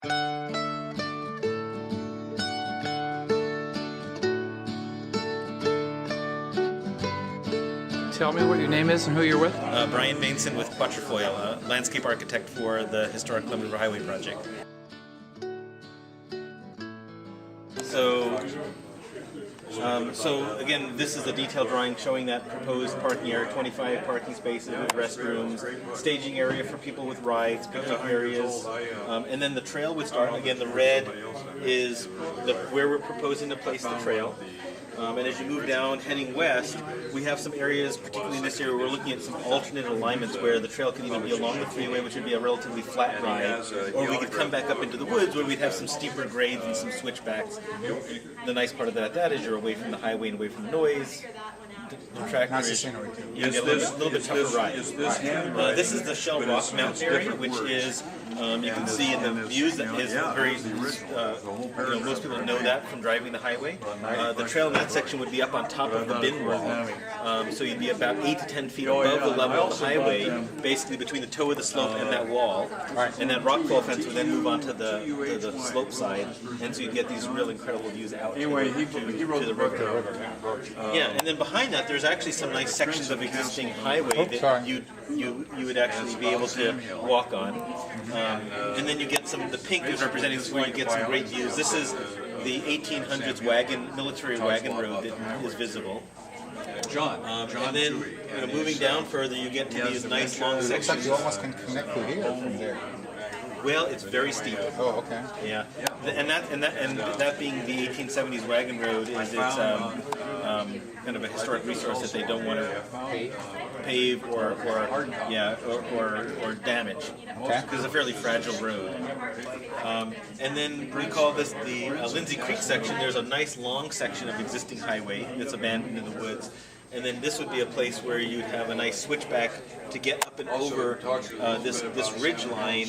Tell me what your name is and who you're with. Bainnson with Quatrefoil, landscape architect for the Historic Columbia River Highway project. So again, this is a detailed drawing showing that proposed parking area, 25 parking spaces with restrooms, staging area for people with rides, picnic areas, and then the trail would start. Again, the red is where we're proposing to place the trail. And as you move down, heading west, we have some areas, particularly in this area, we're looking at some alternate alignments where the trail could even be along the freeway, which would be a relatively flat ride, or we could come back up into the woods where we'd have some steeper grades and some switchbacks. The nice part of that is you're away from the highway and away from the noise. The tractor is, you get a little bit tougher ride. This is the Shell Rock Mountain area, which is, you can see in the views that is very, most people know that from driving the highway. The trail in that section would be up on top of the bin wall. So you'd be about 8 to 10 feet above the level of the highway, basically between the toe of the slope and that wall. And that rock wall fence would then move onto the slope side, and so you'd get these real incredible views out to the river. Yeah, and then behind that, there's actually some nice sections of existing highway that you would actually be able to walk on. And then you get the pink is representing this where you get some great views. This is the 1800s military wagon road that is visible. And then moving down further, you get to these nice long sections. It looks like you almost can connect to here from there. Well, it's very steep. Oh, okay. Yeah, and that being the 1870s wagon road is it's kind of a historic resource that they don't want to pave or damage, because it's a fairly fragile road. And then we call this the Lindsay Creek section. There's a nice long section of existing highway that's abandoned in the woods. And then this would be a place where you'd have a nice switchback to get up and over this ridge line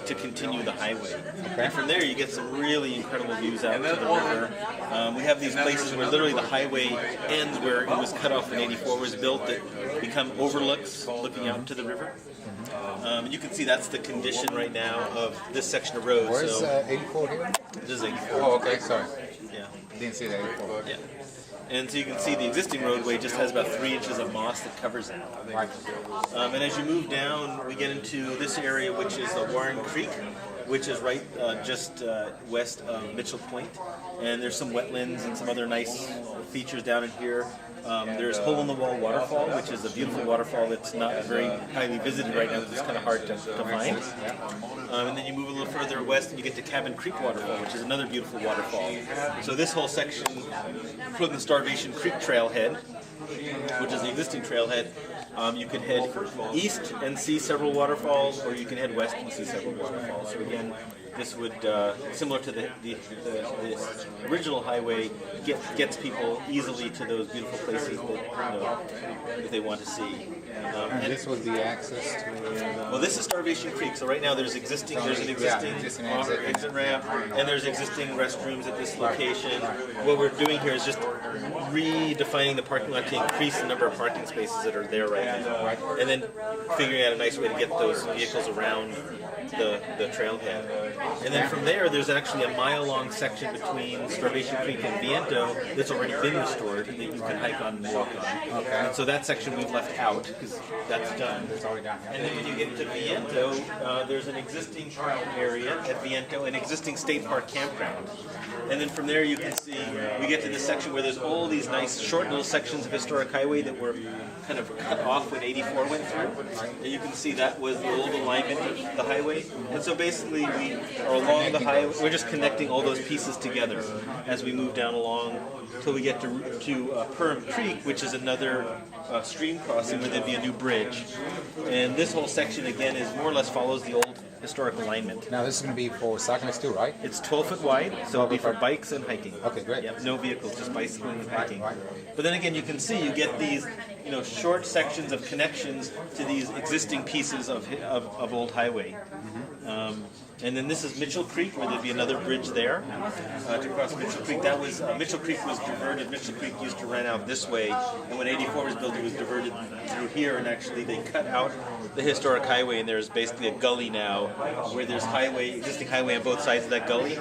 to continue the highway. And from there you get some really incredible views out to the river. We have these places where literally the highway ends where it was cut off when 84 was built that become overlooks looking out to the river. You can see that's the condition right now of this section of road. Where's 84 here? This is 84. Oh, okay, sorry. Yeah. Didn't see that 84. Yeah. And so you can see the existing roadway just has about 3 inches of moss that covers it. Right. And as you move down, we get into this area, which is the Warren Creek, which is right just west of Mitchell Point. And there's some wetlands and some other nice features down in here. There's Hole in the Wall Waterfall, which is a beautiful waterfall that's not very highly visited right now because it's kind of hard to find. And then you move a little further west and you get to Cabin Creek Waterfall, which is another beautiful waterfall. So this whole section from the Starvation Creek trailhead, which is the existing trailhead, you can head east and see several waterfalls, or you can head west and see several waterfalls. So again, this would, similar to the original highway, gets people easily to those beautiful places that they want to see. And this would be access to... Well, this is Starvation Creek, so right now there's an existing exit ramp, and there's existing restrooms at this location. What we're doing here is just redefining the parking lot to increase the number of parking spaces that are there right now, and then figuring out a nice way to get those vehicles around the trailhead. And then from there, there's actually a mile-long section between Starvation Creek and Viento that's already been restored that you can hike on and walk on. And so that section we've left out because that's done. It's already done. And then when you get to Viento, there's an existing park area at Viento, an existing state park campground. And then from there you can see, we get to this section where there's all these nice short little sections of historic highway that were kind of cut off when 84 went through. And you can see that was the old alignment of the highway. And so basically we are along the highway, we're just connecting all those pieces together as we move down along until we get to Perham Creek, which is another stream crossing where there'd be a new bridge. And this whole section again is more or less follows the old historic alignment. Now this is going to be for cyclists too, right? It's 12 foot wide, so it'll be for bikes and hiking. Okay, great. Yep, no vehicles, just bicycling and hiking. But then again, you can see you get these short sections of connections to these existing pieces of old highway. And then this is Mitchell Creek, where there'd be another bridge there to cross Mitchell Creek. That was Mitchell Creek was diverted. Mitchell Creek used to run out this way, and when 84 was built, it was diverted through here. And actually, they cut out the historic highway, and there's basically a gully now, where there's existing highway on both sides of that gully.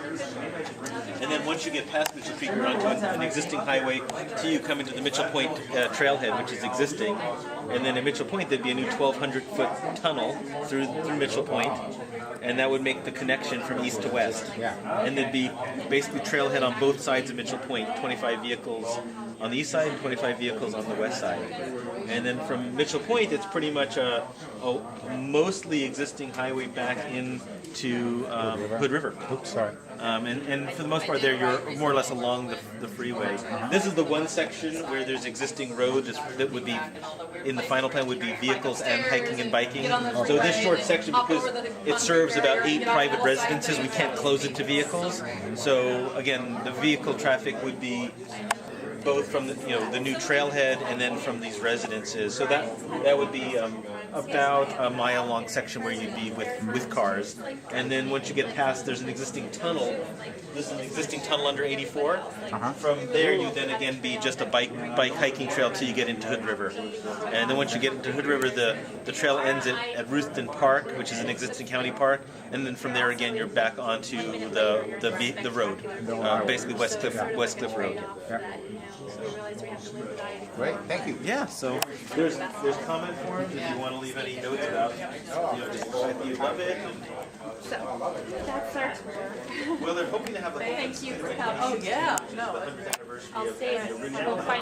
And then once you get past Mitchell Creek, you're onto an existing highway till you come into the Mitchell Point trailhead, which is existing. And then at Mitchell Point, there'd be a new 1,200-foot tunnel through Mitchell Point, and that would make the connection from east to west. Yeah. And there'd be basically trailhead on both sides of Mitchell Point, 25 vehicles on the east side and 25 vehicles on the west side. And then from Mitchell Point, it's pretty much a mostly existing highway back into Hood River. Oops, sorry. And for the most part, there you're more or less along the freeway. This is the one section where there's existing road that would be, in the final plan, would be vehicles and hiking and biking. So this short section, because it serves about 8 private residences, we can't close it to vehicles. So again, the vehicle traffic would be both from the new trailhead and then from these residences. So that would be about a mile-long section where you'd be with cars. And then once you get past, there's an existing tunnel. This is an existing tunnel under 84. From there, you then again be just a bike hiking trail till you get into Hood River. And then once you get into Hood River, the trail ends at Ruthven Park, which is an existing county park. And then from there again, you're back onto the road, basically West Cliff Road. Yeah. Great, thank you. Yeah, so there's comment forms if you want to leave any notes about just the fact that you love it. So that's our tour. Well, they're hoping to have the whole Thank you for coming. Oh yeah, no. the 100th anniversary I'll of stay. the original. We'll find